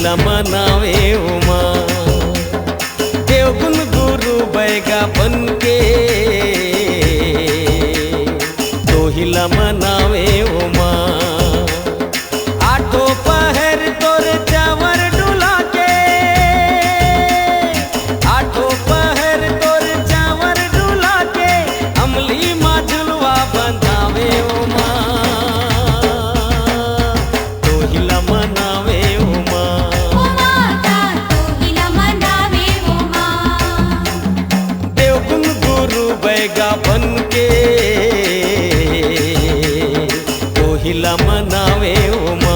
हिला मनावे उमा। देवगुण गुरु बैगा बनके तो हिला मनावे उमा। आठों पहर तोर चावर डुला के, आठों पहर तोर चावर डुला के अमली माँ झुलवा बंधावे उमा। तो हिला मनावे उमा। देवगुण गुरु बैगा बनके तो हिला मनावे उमा।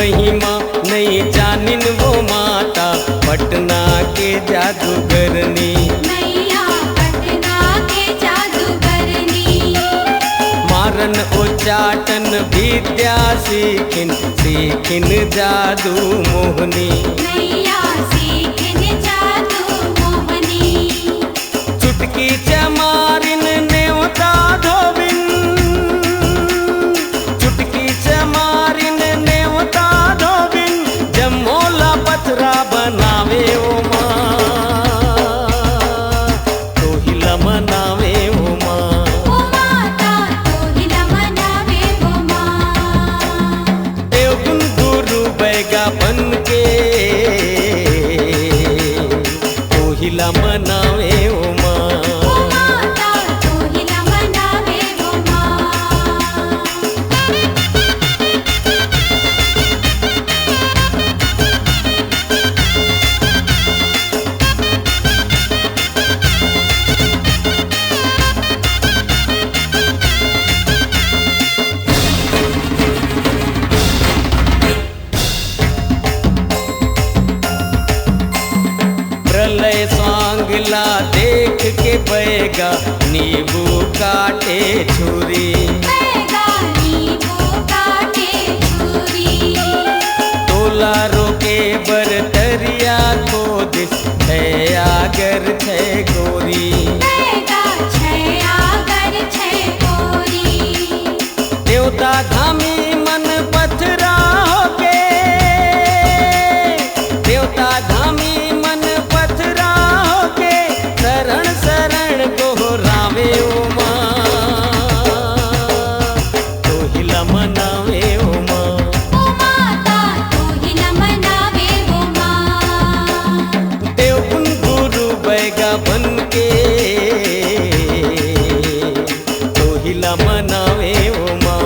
महिमा नहीं जानिन वो माता पटना के जादूगरनी। मैया पटना के जादूगरनी। मारन उच्चाटन विद्या सीखिन सीखिन जादू मोहनी। मैया सीखिन जादू मोहनी। चुटकी चमारिन नेवता धोबिन, चुटकी चमारिन नेवता धोबिन जमोला पथरा बनावे उमा। तो हिला मनावे उमा। देवगुण गुरु बैगा बनके तो हिला मनावे उमा। प्रलय सांगला देख के बैगा नींबू काटे छुरी। तोला रोके बरतरिया को दिस आगर छे गोरी। देवता धामी मन पथरा होके, देवता धामी मन पथरा होके शरण शरण गोहरावे उमा। तो हिला मनावे उमा। देवगुण गुरु बैगा बनके तो हिला मनावे उमा।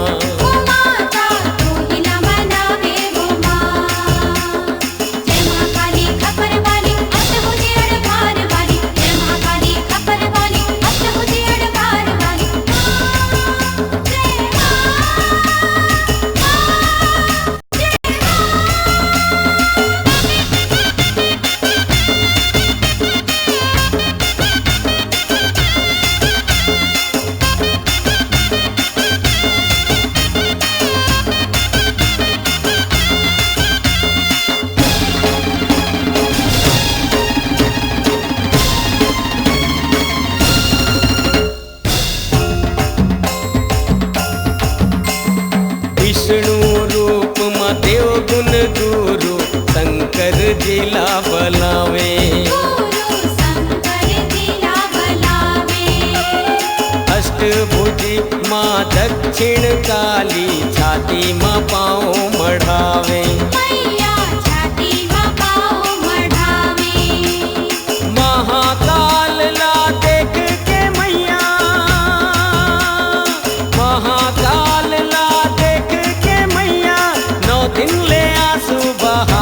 विष्णु रूप में देवगुण गुरु शंकर जिला बलावे। अष्टभुजी माँ दक्षिण काली छाती माँ पाँव मढ़ावे। महाकाल ला देख के मैया, महाकाल ला देख के मैया 9 दिन ले आंसू बहा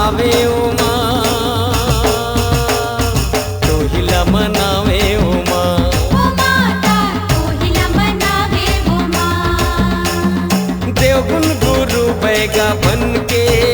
रहेगा बन के।